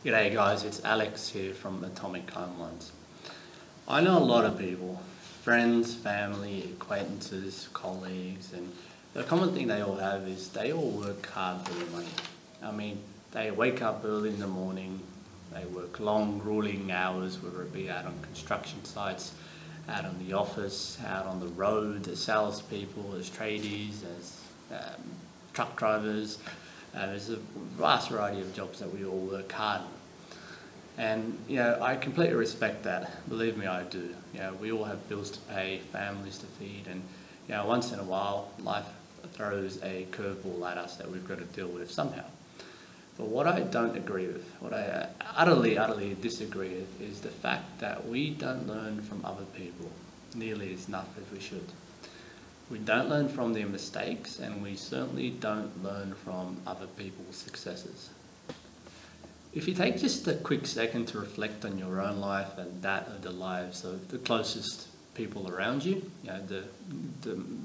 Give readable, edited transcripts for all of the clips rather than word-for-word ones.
G'day guys, it's Alex here from Atomic Home Loans. I know a lot of people, friends, family, acquaintances, colleagues, and the common thing they all have is they all work hard for their money. I mean, they wake up early in the morning, they work long, grueling hours, whether it be out on construction sites, out on the office, out on the road, as salespeople, as tradies, as truck drivers. There's a vast variety of jobs that we all work hard on. And, I completely respect that. Believe me, I do. We all have bills to pay, families to feed, and, once in a while, life throws a curveball at us that we've got to deal with somehow. But what I don't agree with, what I utterly disagree with, is the fact that we don't learn from other people nearly as enough as we should. We don't learn from their mistakes, and we certainly don't learn from other people's successes. If you take just a quick second to reflect on your own life and that of the lives of the closest people around you,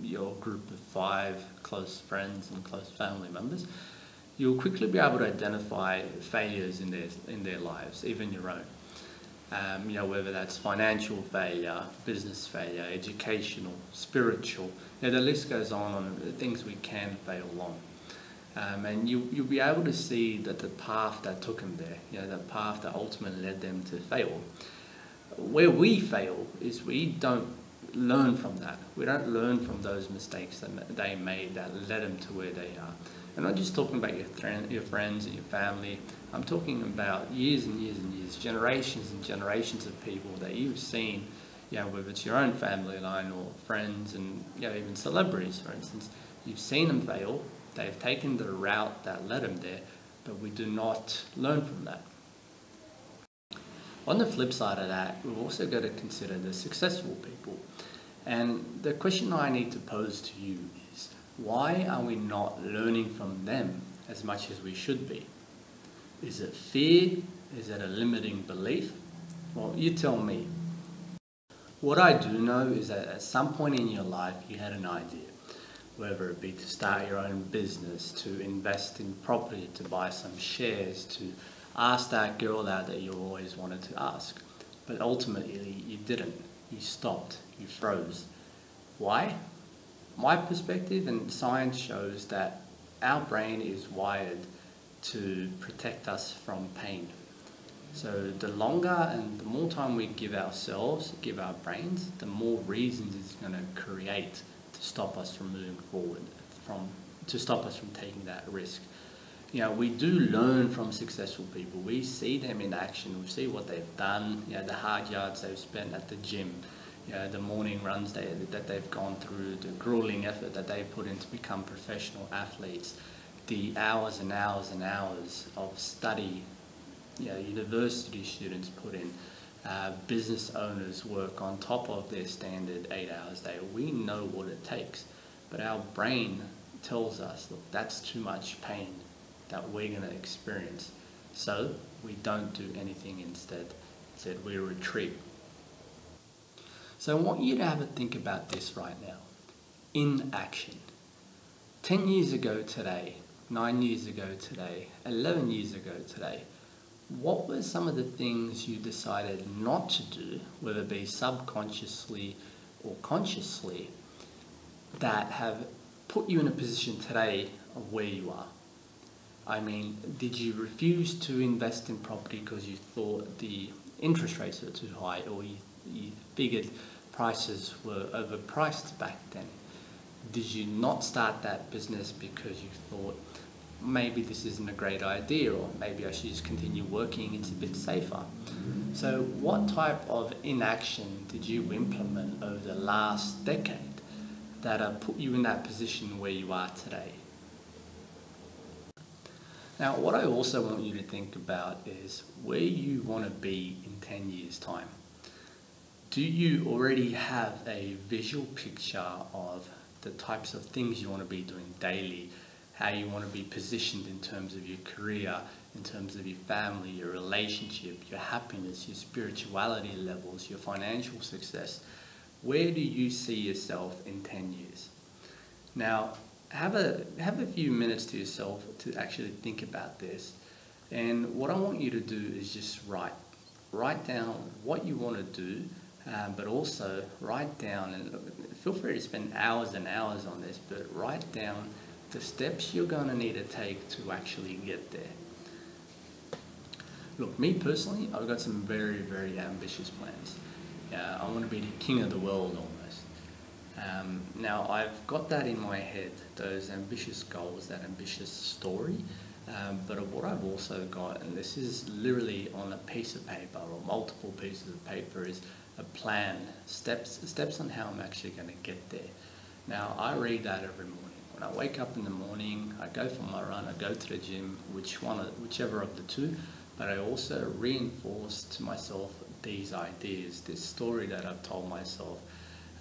your group of 5 close friends and close family members, you'll quickly be able to identify failures in their lives, even your own. Whether that's financial failure, business failure, educational, spiritual, the list goes on things we can fail on. And you'll be able to see that the path that took them there, the path that ultimately led them to fail. Where we fail is we don't learn from that. We don't learn from those mistakes that they made that led them to where they are. I'm not just talking about your friends and your family. I'm talking about years and years and years, generations and generations of people that you've seen, whether it's your own family line or friends and even celebrities, for instance. You've seen them fail. They've taken the route that led them there, but we do not learn from that. On the flip side of that, we've also got to consider the successful people. And the question I need to pose to you is, why are we not learning from them as much as we should be? Is it fear? Is it a limiting belief? Well, you tell me. What I do know is that at some point in your life you had an idea, whether it be to start your own business, to invest in property, to buy some shares, to ask that girl out that you always wanted to ask. But ultimately you didn't. You stopped. You froze. Why? My perspective and science shows that our brain is wired to protect us from pain. So the longer and the more time we give ourselves, give our brains, the more reasons it's going to create to stop us from moving forward, to stop us from taking that risk. We do learn from successful people. We see them in action. We see what they've done, the hard yards they've spent at the gym, the morning runs that they've gone through, the grueling effort that they put in to become professional athletes, the hours and hours and hours of study, university students put in, business owners work on top of their standard 8 hours a day. We know what it takes, but our brain tells us, look, that's too much pain that we're going to experience. So we don't do anything instead. Instead, we retreat. So I want you to have a think about this right now. Inaction. 10 years ago today, 9 years ago today, 11 years ago today, what were some of the things you decided not to do, whether it be subconsciously or consciously, that have put you in a position today of where you are? I mean, did you refuse to invest in property because you thought the interest rates were too high, or you figured prices were overpriced back then? Did you not start that business because you thought, maybe this isn't a great idea, or maybe I should just continue working, it's a bit safer? So what type of inaction did you implement over the last decade that have put you in that position where you are today? Now, what I also want you to think about is where you want to be in 10 years' time. Do you already have a visual picture of the types of things you want to be doing daily, how you want to be positioned in terms of your career, in terms of your family, your relationship, your happiness, your spirituality levels, your financial success? Where do you see yourself in 10 years? Now, have a few minutes to yourself to actually think about this. And what I want you to do is just write down what you want to do, but also write down, and feel free to spend hours and hours on this, but write down the steps you're going to need to take to actually get there. Look, me personally, I've got some very, very ambitious plans. I want to be the king of the world almost. Now, I've got that in my head, those ambitious goals, that ambitious story. But what I've also got, and this is literally on a piece of paper or multiple pieces of paper, is a plan, steps on how I'm actually going to get there. Now, I read that every morning. When I wake up in the morning, I go for my run, I go to the gym, whichever of the two, but I also reinforce to myself these ideas, this story that I've told myself,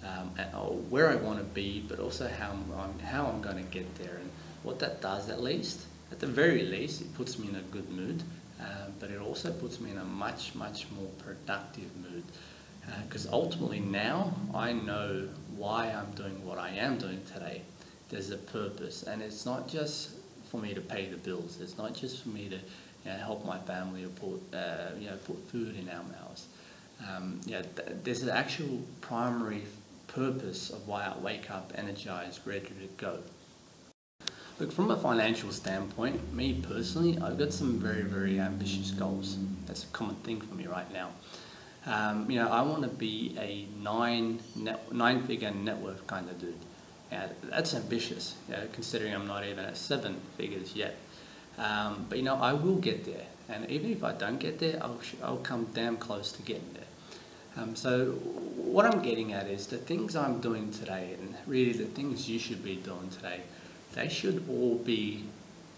and where I want to be, but also how I'm going to get there. And what that does, at the very least, it puts me in a good mood, but it also puts me in a much, much more productive mood. Because ultimately now I know why I'm doing what I am doing today. There's a purpose, and it's not just for me to pay the bills. It's not just for me to help my family or put food in our mouths. There's an actual primary purpose of why I wake up energized, ready to go. Look, from a financial standpoint, me personally, I've got some very, very ambitious goals. That's a common thing for me right now. I want to be a nine-figure net worth kind of dude. That's ambitious, considering I'm not even at 7 figures yet. But I will get there, and even if I don't get there, I'll come damn close to getting there. So what I'm getting at is the things I'm doing today, and really the things you should be doing today, they should all be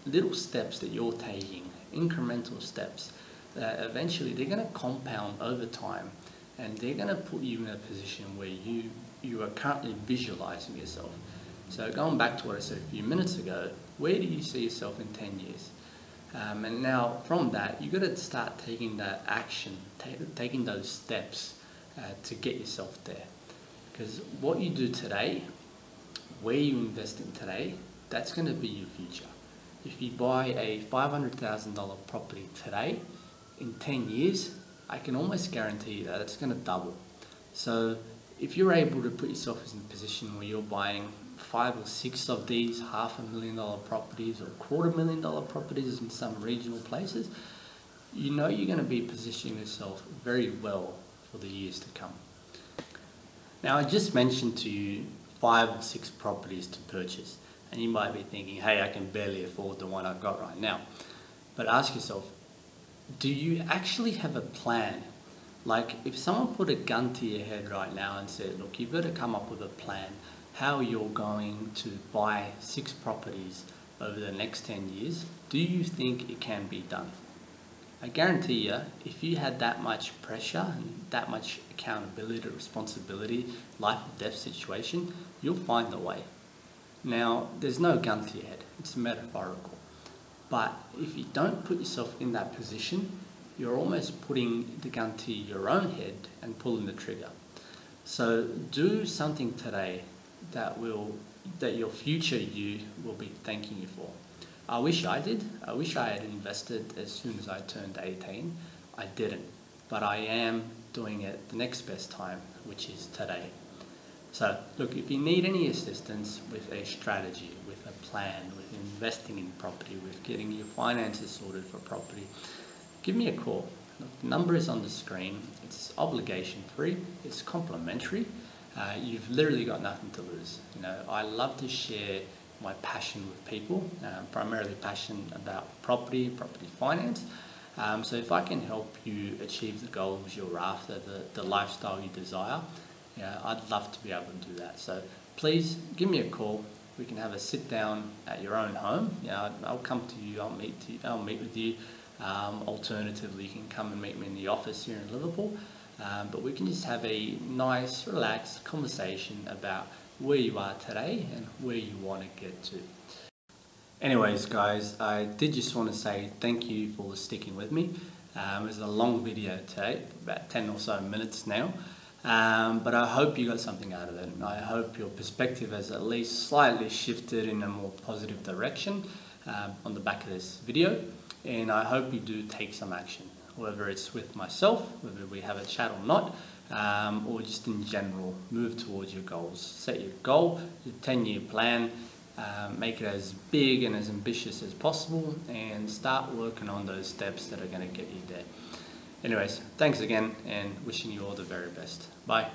little steps that you're taking, incremental steps, that eventually they're going to compound over time, and they're going to put you in a position where you are currently visualizing yourself. So going back to what I said a few minutes ago, where do you see yourself in 10 years? And now from that, you've got to start taking that action, taking those steps to get yourself there. Because what you do today, where you invest in today, that's going to be your future. If you buy a $500,000 property today, in 10 years, I can almost guarantee you that it's going to double. So if you're able to put yourself in a position where you're buying 5 or 6 of these $500,000 properties or $250,000 properties in some regional places, you're going to be positioning yourself very well for the years to come. Now, I just mentioned to you 5 or 6 properties to purchase, and you might be thinking, hey, I can barely afford the one I've got right now. But ask yourself, do you actually have a plan? Like, if someone put a gun to your head right now and said, look, you've got to come up with a plan how you're going to buy 6 properties over the next 10 years, do you think it can be done? I guarantee you, if you had that much pressure and that much accountability, responsibility, life or death situation, you'll find the way. Now, there's no gun to your head, it's metaphorical. But if you don't put yourself in that position, you're almost putting the gun to your own head and pulling the trigger. So do something today that your future you will be thanking you for. I wish I did. I wish I had invested as soon as I turned 18. I didn't, but I am doing it the next best time, which is today. So look, if you need any assistance with a strategy, with a plan, with investing in property, with getting your finances sorted for property, give me a call. Look, the number is on the screen. It's obligation free. It's complimentary. You've literally got nothing to lose. I love to share my passion with people, primarily passion about property finance. So if I can help you achieve the goals you're after, the lifestyle you desire, I'd love to be able to do that. So please give me a call. We can have a sit down at your own home. I'll come to you. I'll meet with you. Alternatively, you can come and meet me in the office here in Liverpool. But we can just have a nice, relaxed conversation about where you are today and where you want to get to. Anyways, guys, I did just want to say thank you for sticking with me. It was a long video today, about 10 or so minutes now. But I hope you got something out of it. I hope your perspective has at least slightly shifted in a more positive direction on the back of this video. and I hope you do take some action, whether it's with myself, whether we have a chat or not, or just in general, move towards your goals. Set your goal, your 10-year plan, make it as big and as ambitious as possible, and start working on those steps that are going to get you there. Anyways, thanks again, and wishing you all the very best. Bye.